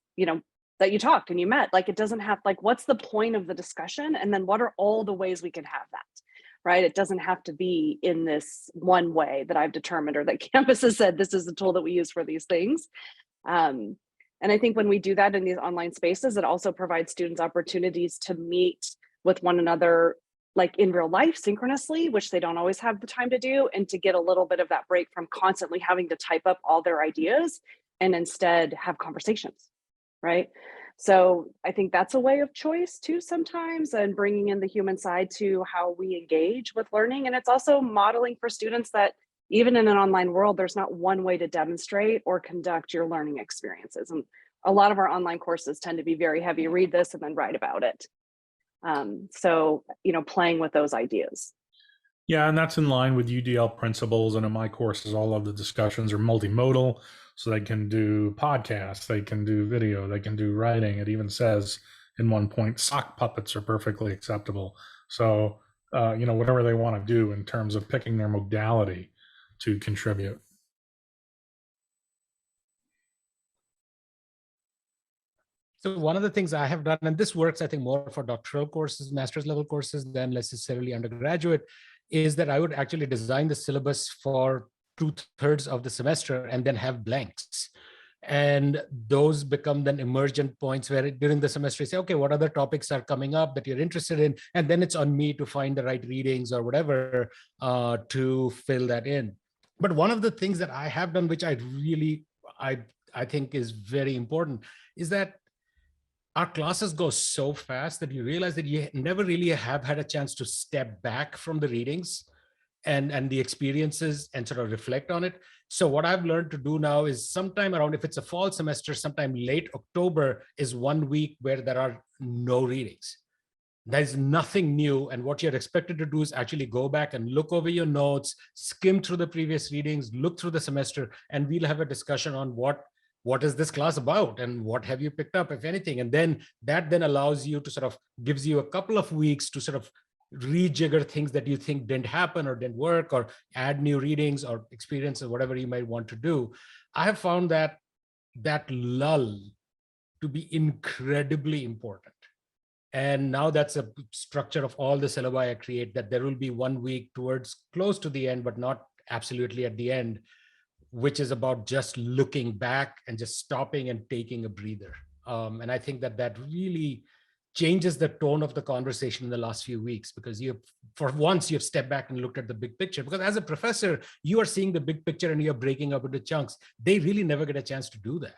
that you talked and you met. Like it doesn't have, what's the point of the discussion? And then what are all the ways we can have that? Right? It doesn't have to be in this one way that I've determined or that campus has said this is the tool that we use for these things. And I think when we do that in these online spaces, it also provides students opportunities to meet with one another, like in real life, synchronously, which they don't always have the time to do, and to get a little bit of that break from constantly having to type up all their ideas and instead have conversations, right? So I think that's a way of choice too sometimes, and bringing in the human side to how we engage with learning. And it's also modeling for students that even in an online world, there's not one way to demonstrate or conduct your learning experiences. And a lot of our online courses tend to be very heavy, read this and then write about it. So, playing with those ideas. Yeah, and that's in line with UDL principles. And in my courses, all of the discussions are multimodal. So they can do podcasts, they can do video, they can do writing. It even says in one point, sock puppets are perfectly acceptable. So, whatever they want to do in terms of picking their modality to contribute. So one of the things I have done, and this works, I think, more for doctoral courses, master's level courses than necessarily undergraduate, is that I would actually design the syllabus for 2/3 of the semester and then have blanks. And those become then emergent points where during the semester you say, okay, what other topics are coming up that you're interested in? And then it's on me to find the right readings or whatever to fill that in. But one of the things that I have done, which I think is very important, is that our classes go so fast that you realize that you never really have had a chance to step back from the readings and the experiences and sort of reflect on it. So what I've learned to do now is sometime around, if it's a fall semester, sometime late October is 1 week where there are no readings. There's nothing new. And what you're expected to do is actually go back and look over your notes, skim through the previous readings, look through the semester, and we'll have a discussion on what is this class about and what have you picked up, if anything. And then that then allows you to sort of gives you a couple of weeks to sort of rejigger things that you think didn't happen or didn't work, or add new readings or experiences, whatever you might want to do. I have found that lull to be incredibly important. And now that's a structure of all the syllabi I create, that there will be 1 week towards close to the end, but not absolutely at the end, which is about just looking back and just stopping and taking a breather. And I think that really changes the tone of the conversation in the last few weeks, because for once you've stepped back and looked at the big picture. Because as a professor, you are seeing the big picture and you're breaking up into chunks. They really never get a chance to do that.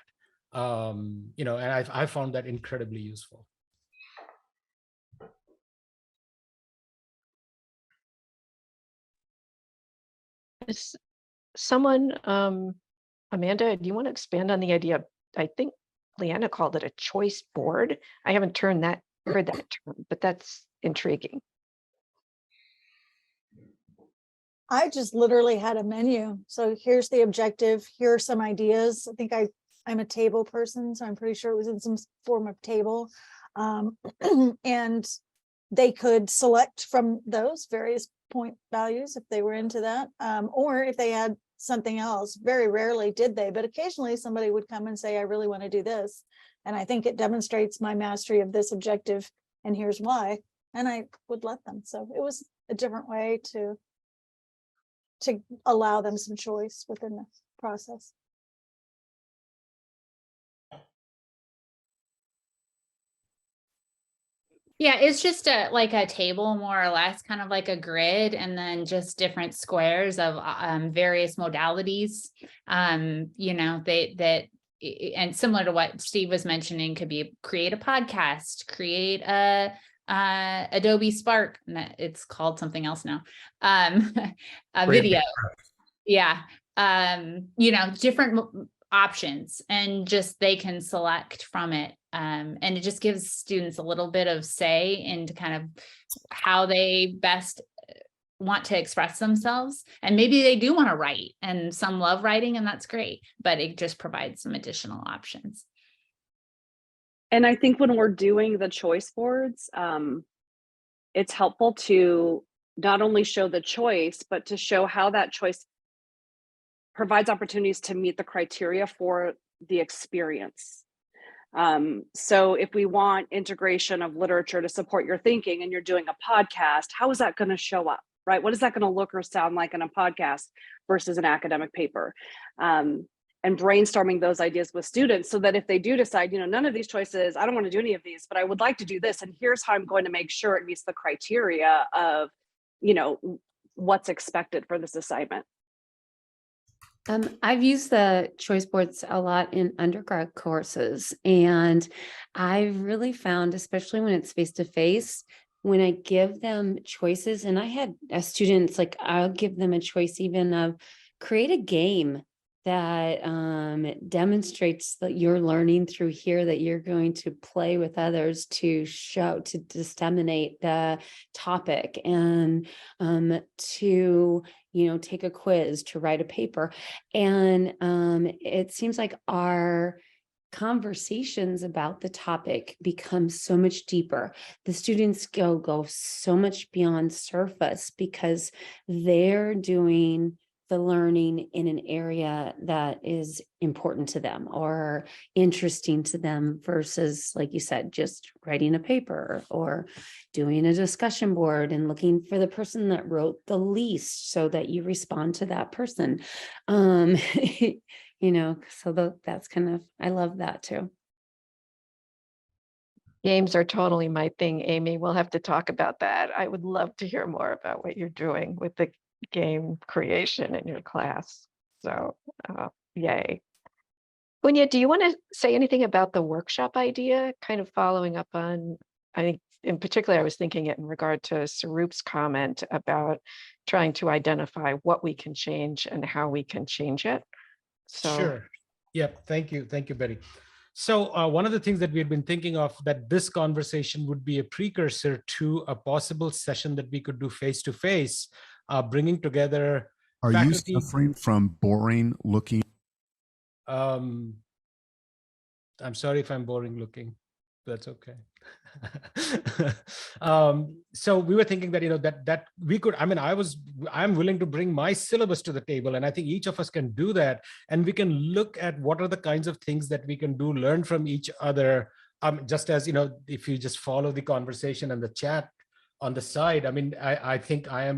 And I found that incredibly useful. Is someone, Amanda, do you want to expand on the idea? I think Leanna called it a choice board. I haven't heard that term, but that's intriguing. I just literally had a menu. So here's the objective. Here are some ideas. I think I'm a table person, so I'm pretty sure it was in some form of table. And they could select from those various point values if they were into that, or if they had something else. Very rarely did they, but occasionally somebody would come and say, I really want to do this. And I think it demonstrates my mastery of this objective, and here's why. And I would let them. So it was a different way to allow them some choice within the process. Yeah, it's just like a table, more or less, kind of like a grid, and then just different squares of various modalities. And similar to what Steve was mentioning, could be create a podcast, create a Adobe Spark. It's called something else now. A video. Yeah. Different options, and just they can select from it. And it just gives students a little bit of say into kind of how they best want to express themselves. And maybe they do want to write, and some love writing, and that's great, but it just provides some additional options. And I think when we're doing the choice boards, it's helpful to not only show the choice, but to show how that choice provides opportunities to meet the criteria for the experience. So if we want integration of literature to support your thinking, and you're doing a podcast, how is that going to show up, right? What is that going to look or sound like in a podcast versus an academic paper? And brainstorming those ideas with students, so that if they do decide, none of these choices, I don't want to do any of these, but I would like to do this, and here's how I'm going to make sure it meets the criteria of, what's expected for this assignment. I've used the choice boards a lot in undergrad courses, and I've really found, especially when it's face-to-face, when I give them choices, and I had students, like, I'll give them a choice even of create a game that demonstrates that you're learning through here, that you're going to play with others to disseminate the topic, and to take a quiz, to write a paper. And it seems like our conversations about the topic become so much deeper. The students go so much beyond surface, because they're doing the learning in an area that is important to them or interesting to them, versus, like you said, just writing a paper or doing a discussion board and looking for the person that wrote the least, so that you respond to that person. So that's kind of, I love that too. Games are totally my thing, Amy. We'll have to talk about that. I would love to hear more about what you're doing with the game creation in your class. So yay. Punya, do you want to say anything about the workshop idea, kind of following up on, I think in particular, I was thinking it in regard to Sarup's comment about trying to identify what we can change and how we can change it. So Sure. Yep. Thank you. Thank you, Betty. So one of the things that we had been thinking of, that this conversation would be a precursor to a possible session that we could do face-to-face, bringing together Are faculty. you suffering from boring looking? I'm sorry if I'm boring looking. That's okay. So we were thinking that that we could, I'm willing to bring my syllabus to the table, and I think each of us can do that, and we can look at what are the kinds of things that we can do, learn from each other. Just as if you just follow the conversation and the chat on the side, I think I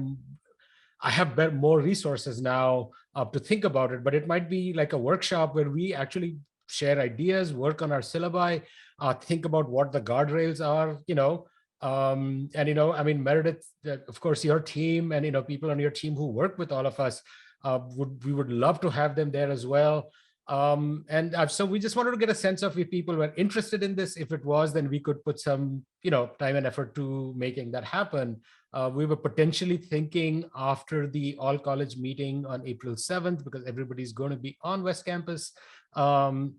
have more resources now to think about it, but it might be like a workshop where we actually share ideas, work on our syllabi. think about what the guardrails are, and, I mean, Meredith, of course, your team and, people on your team who work with all of us, we would love to have them there as well. So we just wanted to get a sense of if people were interested in this. If it was, then we could put some, time and effort to making that happen. We were potentially thinking after the all college meeting on April 7th, because everybody's going to be on West Campus, and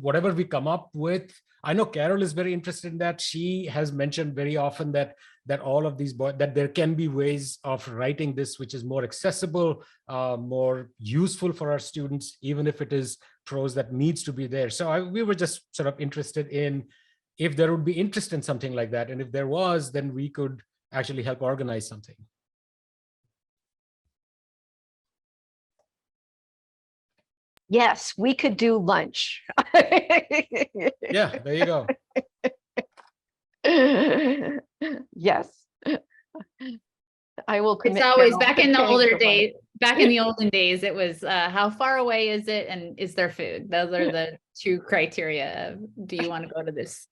whatever we come up with. I know Carol is very interested in that. She has mentioned very often that all of these that there can be ways of writing this which is more accessible, more useful for our students, even if it is prose that needs to be there. So we were just sort of interested in if there would be interest in something like that, and if there was, then we could actually help organize something. Yes, we could do lunch. Yeah, there you go. Yes. I will commit. It's always Carol back to in the paying older for lunch. days. Back in the olden days, it was how far away is it, and is there food? Those are the two criteria of, do you want to go to this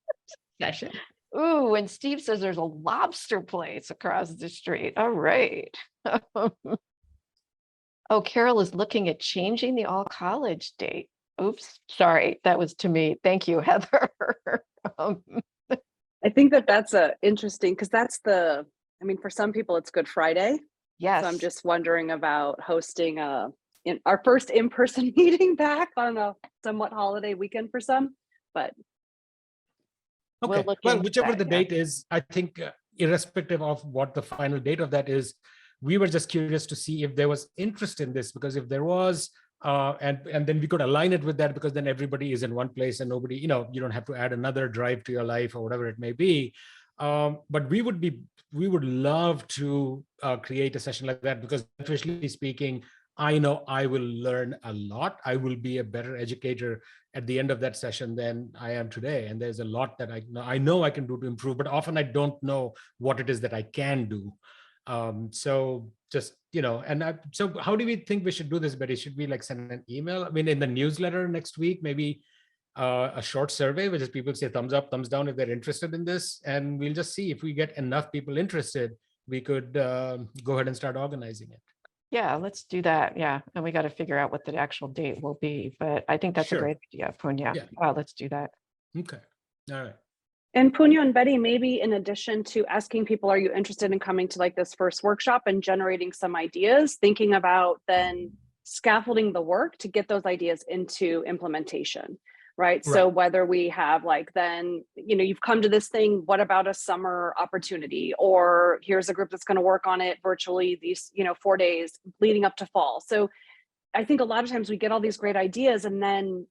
session? Ooh, and Steve says there's a lobster place across the street. All right. Oh, Carol is looking at changing the all college date. Oops, sorry, that was to me. Thank you, Heather. I think that's interesting, because that's I mean, for some people it's Good Friday. Yes. So I'm just wondering about hosting our first in-person meeting back on a somewhat holiday weekend for some, but. Okay, well, whichever the date is, I think irrespective of what the final date of that is, we were just curious to see if there was interest in this, because if there was, and then we could align it with that, because then everybody is in one place and nobody, you don't have to add another drive to your life or whatever it may be. But we would love to create a session like that, because officially speaking, I know I will learn a lot. I will be a better educator at the end of that session than I am today. And there's a lot that I know I can do to improve, but often I don't know what it is that I can do. So just, so how do we think we should do this, Betty? Should we send an email? I mean, in the newsletter next week, maybe a short survey, which is people say thumbs up, thumbs down if they're interested in this. And we'll just see if we get enough people interested, we could go ahead and start organizing it. Yeah, let's do that. Yeah. And we got to figure out what the actual date will be, but I think that's a great idea, Punya. Yeah. Let's do that. Okay. All right. And Punya and Betty, maybe in addition to asking people, are you interested in coming to this first workshop and generating some ideas, thinking about then scaffolding the work to get those ideas into implementation, right? So whether we have then, you've come to this thing, what about a summer opportunity? Or here's a group that's going to work on it virtually these, 4 days leading up to fall. So I think a lot of times we get all these great ideas, and then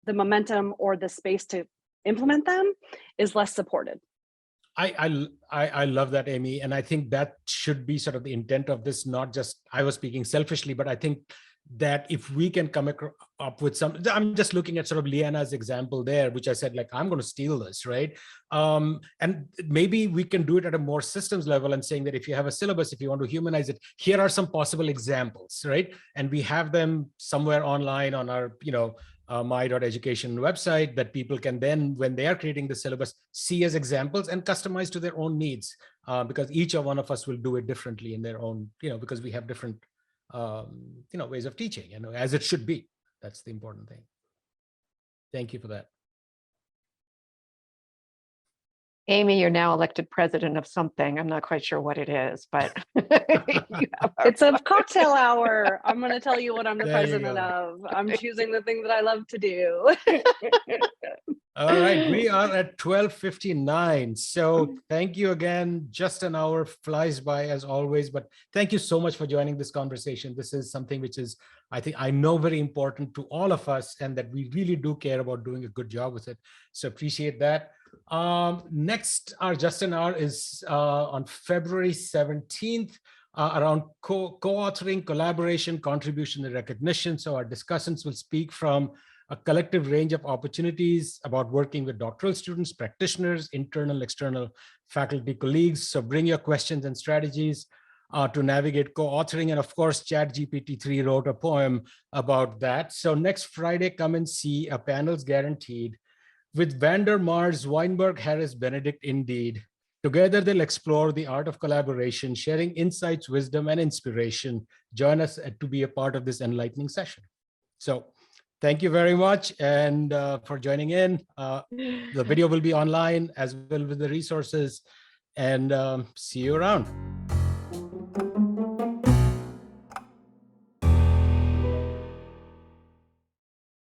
the momentum or the space to implement them is less supported. I love that, Amy. And I think that should be sort of the intent of this, not just, I was speaking selfishly, but I think that if we can come up with I'm just looking at sort of Leanna's example there, which I said, I'm going to steal this, right? And maybe we can do it at a more systems level and saying that if you have a syllabus, if you want to humanize it, here are some possible examples, right? And we have them somewhere online on our, my.education website that people can then, when they are creating the syllabus, see as examples and customize to their own needs, because each one of us will do it differently in their own, because we have different ways of teaching, as it should be. That's the important thing. Thank you for that. Amy, you're now elected president of something. I'm not quite sure what it is, but it's a cocktail hour. I'm going to tell you what I'm the president of. I'm choosing the thing that I love to do. All right, we are at 12:59. So thank you again. Just an hour flies by as always, but thank you so much for joining this conversation. This is something which is, I know very important to all of us, and that we really do care about doing a good job with it. So appreciate that. Next, our Just an Hour is on February 17th around co-authoring, collaboration, contribution, and recognition. So our discussants will speak from a collective range of opportunities about working with doctoral students, practitioners, internal, external faculty colleagues. So bring your questions and strategies to navigate co-authoring. And of course, ChatGPT-3 wrote a poem about that. So next Friday, come and see. A panel's guaranteed. with Vander Mars, Weinberg, Harris, Benedict, Indeed. Together, they'll explore the art of collaboration, sharing insights, wisdom, and inspiration. Join us to be a part of this enlightening session. So thank you very much and for joining in. The video will be online as well with the resources, and see you around.